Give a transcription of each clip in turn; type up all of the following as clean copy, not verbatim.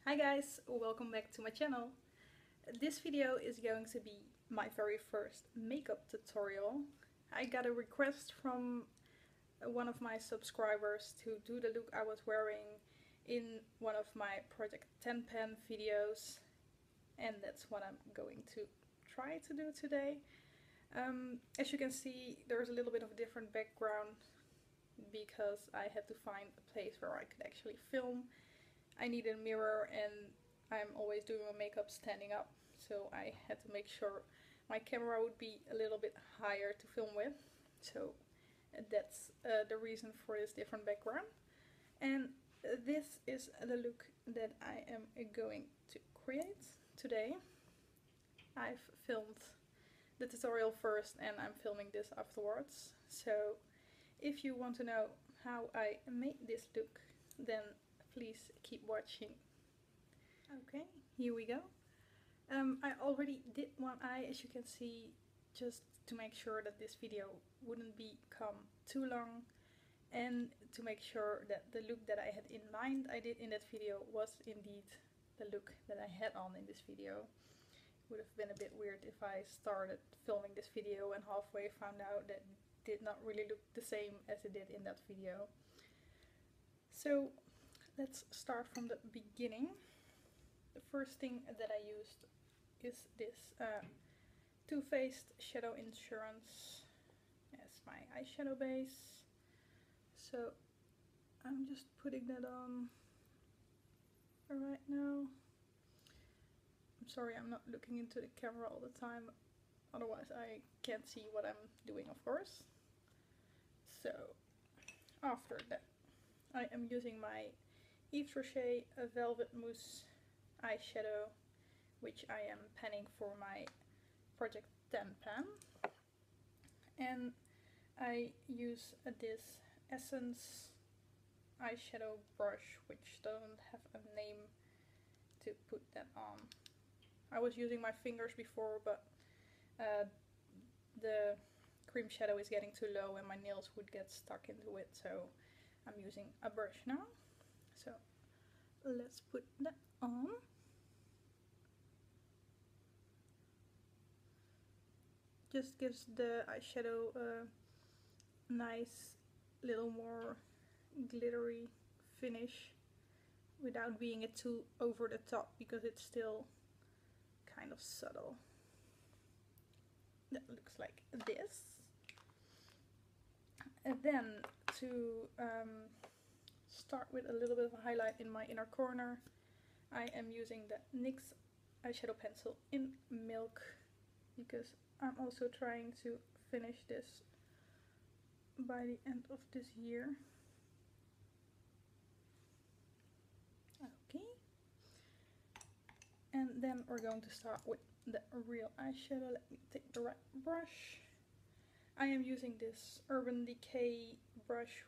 Hi guys, welcome back to my channel. This video is going to be my very first makeup tutorial. I got a request from one of my subscribers to do the look I was wearing in one of my Project 10 Pen videos, and that's what I'm going to try to do today. As you can see, there's a little bit of a different background because I had to find a place where I could actually film. I needed a mirror and I'm always doing my makeup standing up, so I had to make sure my camera would be a little bit higher to film with. So that's the reason for this different background. And this is the look that I am going to create today. I've filmed the tutorial first and I'm filming this afterwards. So if you want to know how I made this look, then please keep watching. Okay, here we go. I already did one eye, as you can see, just to make sure that this video wouldn't become too long and to make sure that the look that I had in mind I did in that video was indeed the look that I had on in this video. It would have been a bit weird if I started filming this video and halfway found out that it did not really look the same as it did in that video. So let's start from the beginning. The first thing that I used is this Too Faced Shadow Insurance as my eyeshadow base. So I'm just putting that on right now. I'm sorry I'm not looking into the camera all the time, otherwise I can't see what I'm doing, of course. So after that I am using my Yves Rocher Velvet Mousse eyeshadow, which I am penning for my Project 10 pen. And I use this Essence eyeshadow brush, which doesn't have a name, to put that on. I was using my fingers before, but the cream shadow is getting too low and my nails would get stuck into it, so I'm using a brush now. So let's put that on. Just gives the eyeshadow a nice little more glittery finish without being it too over the top, because it's still kind of subtle. That looks like this. And then to start with a little bit of a highlight in my inner corner, I am using the NYX eyeshadow pencil in Milk, because I'm also trying to finish this by the end of this year. Okay. And then we're going to start with the real eyeshadow. Let me take the right brush. I am using this Urban Decay brush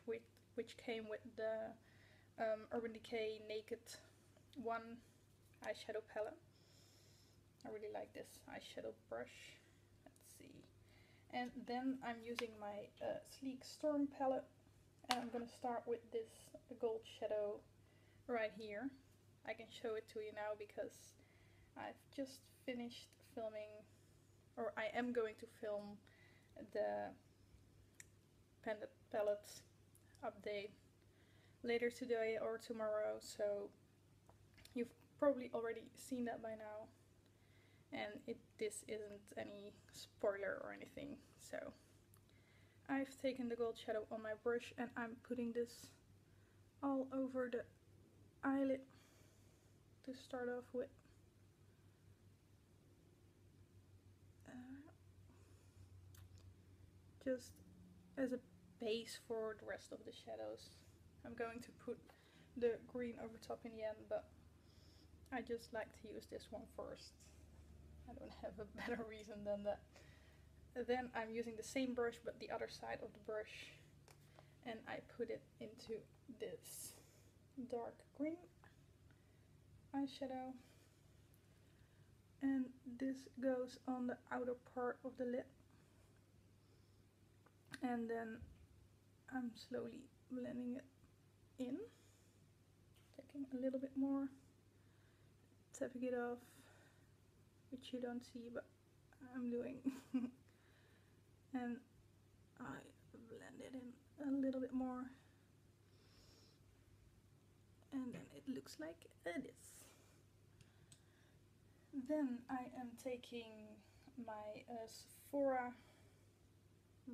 which came with the Urban Decay Naked 1 eyeshadow palette. I really like this eyeshadow brush. Let's see. And then I'm using my Sleek Storm palette, and I'm gonna start with this gold shadow right here. I can show it to you now because I've just finished filming, or I am going to film the palette update later today or tomorrow, so you've probably already seen that by now, and this isn't any spoiler or anything. So I've taken the gold shadow on my brush and I'm putting this all over the eyelid to start off with. Just as a base for the rest of the shadows. I'm going to put the green over top in the end, but I just like to use this one first. I don't have a better reason than that. Then I'm using the same brush but the other side of the brush, and I put it into this dark green eyeshadow, and this goes on the outer part of the lid. And then I'm slowly blending it in, taking a little bit more tapping it off, which you don't see, but I'm doing. And I blend it in a little bit more, and then it looks like this. Then I am taking my Sephora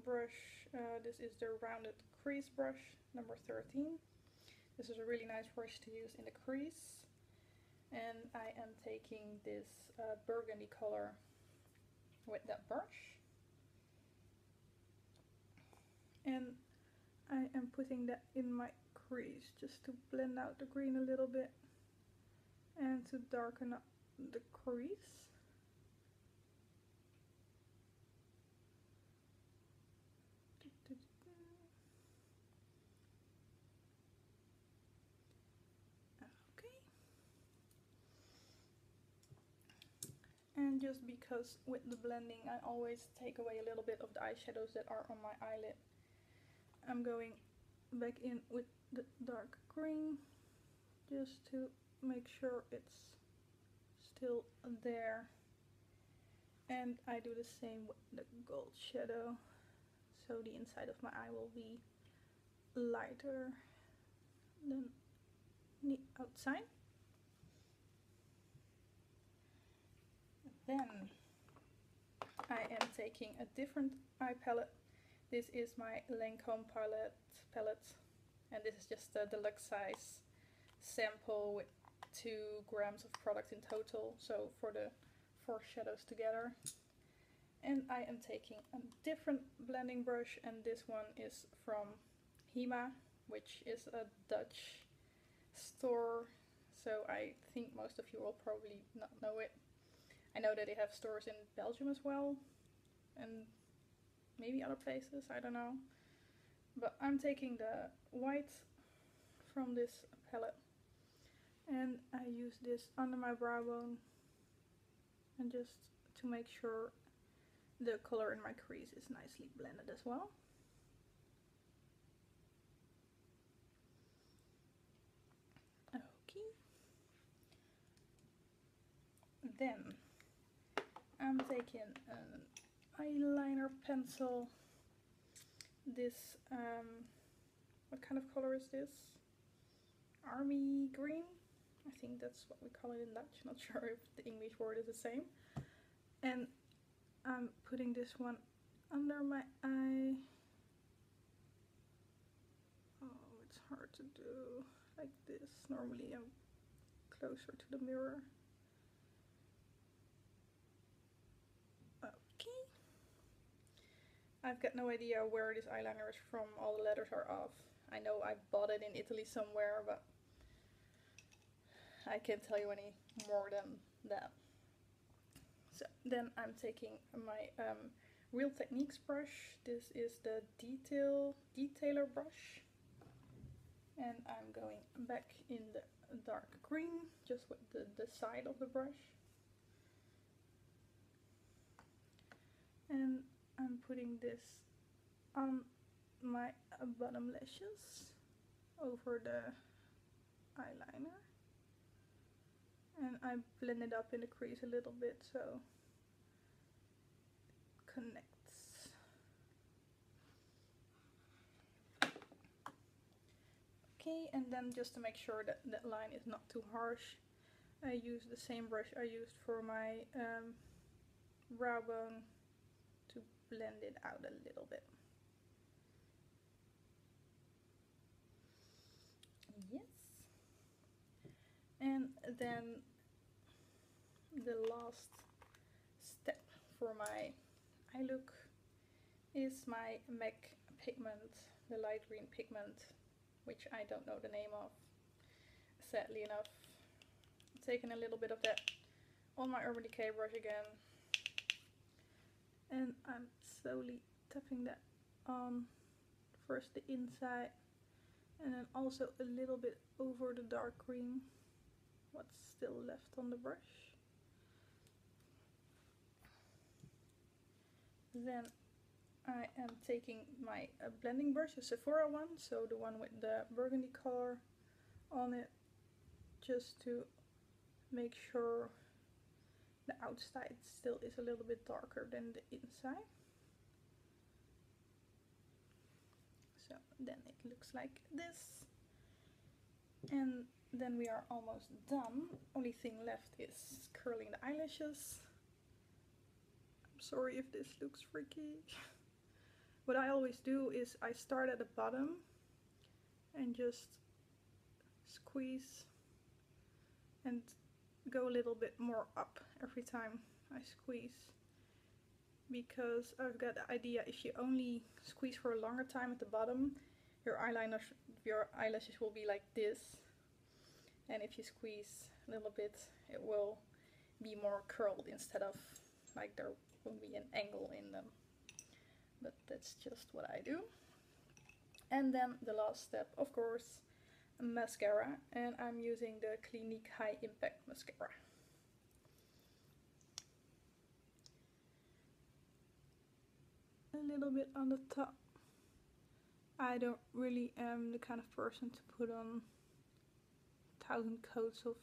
brush. This is the rounded crease brush, number 13. This is a really nice brush to use in the crease. And I am taking this burgundy color with that brush. And I am putting that in my crease just to blend out the green a little bit and to darken up the crease. Okay. And just because with the blending I always take away a little bit of the eyeshadows that are on my eyelid, I'm going back in with the dark green just to make sure it's still there. And I do the same with the gold shadow, so the inside of my eye will be lighter than the outside. Then I am taking a different eye palette. This is my Lancome palette, and this is just a deluxe size sample with 2 grams of product in total, so for the 4 shadows together. And I am taking a different blending brush, and this one is from Hema, which is a Dutch store, so I think most of you will probably not know it. I know that they have stores in Belgium as well, and maybe other places, I don't know. But I'm taking the white from this palette, and I use this under my brow bone, and just to make sure the color in my crease is nicely blended as well. Okay. Then I'm taking an eyeliner pencil. This, what kind of color is this? Army green? I think that's what we call it in Dutch. Not sure if the English word is the same. And I'm putting this one under my eye. Oh, it's hard to do like this. Normally I'm closer to the mirror. Okay. I've got no idea where this eyeliner is from. All the letters are off. I know I bought it in Italy somewhere, but I can't tell you any more than that. So then I'm taking my Real Techniques brush. This is the detailer brush, and I'm going back in the dark green, just with the side of the brush. And I'm putting this on my bottom lashes over the eyeliner. And I blend it up in the crease a little bit so it connects. Okay, and then just to make sure that that line is not too harsh, I use the same brush I used for my brow bone to blend it out a little bit. Yes. And then the last step for my eye look is my MAC pigment, the light green pigment, which I don't know the name of, sadly enough. I'm taking a little bit of that on my Urban Decay brush again, and I'm slowly tapping that on first the inside and then also a little bit over the dark green, what's still left on the brush. Then I am taking my blending brush, a Sephora one, so the one with the burgundy color on it, just to make sure the outside still is a little bit darker than the inside. So then it looks like this. And then we are almost done. Only thing left is curling the eyelashes. I'm sorry if this looks freaky. What I always do is I start at the bottom and just squeeze and go a little bit more up every time I squeeze, because I've got the idea if you only squeeze for a longer time at the bottom, your eyelashes will be like this, and if you squeeze a little bit it will be more curled instead of like there will be an angle in them. But that's just what I do. And then the last step, of course, mascara, and I'm using the Clinique High Impact Mascara. A little bit on the top. I don't really am the kind of person to put on 1,000 coats of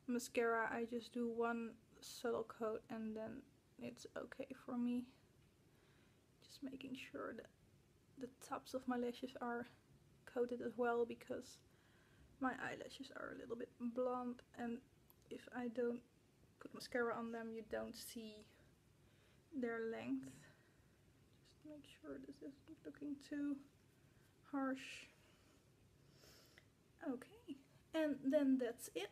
mascara. I just do one subtle coat and then it's okay for me. Just making sure that the tops of my lashes are coated as well, because my eyelashes are a little bit blonde, and if I don't put mascara on them you don't see their length. Just make sure this isn't looking too harsh. Okay, and then that's it.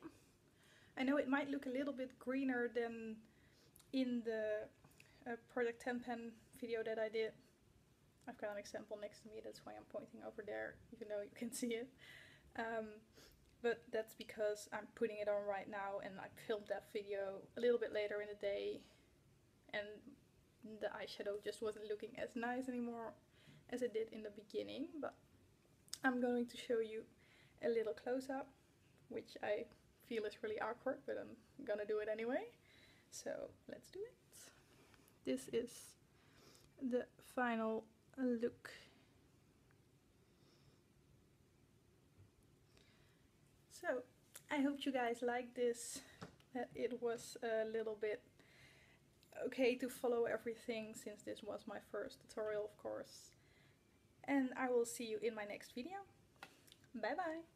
I know it might look a little bit greener than in the Project 10 pen video that I did. I've got an example next to me, that's why I'm pointing over there, even though you can see it. But that's because I'm putting it on right now, and I filmed that video a little bit later in the day, and the eyeshadow just wasn't looking as nice anymore as it did in the beginning. But I'm going to show you a little close-up, which I feel is really awkward, but I'm gonna do it anyway. So let's do it. This is the final look. So I hope you guys liked this, that it was a little bit okay to follow everything, since this was my first tutorial, of course. And I will see you in my next video. Bye bye!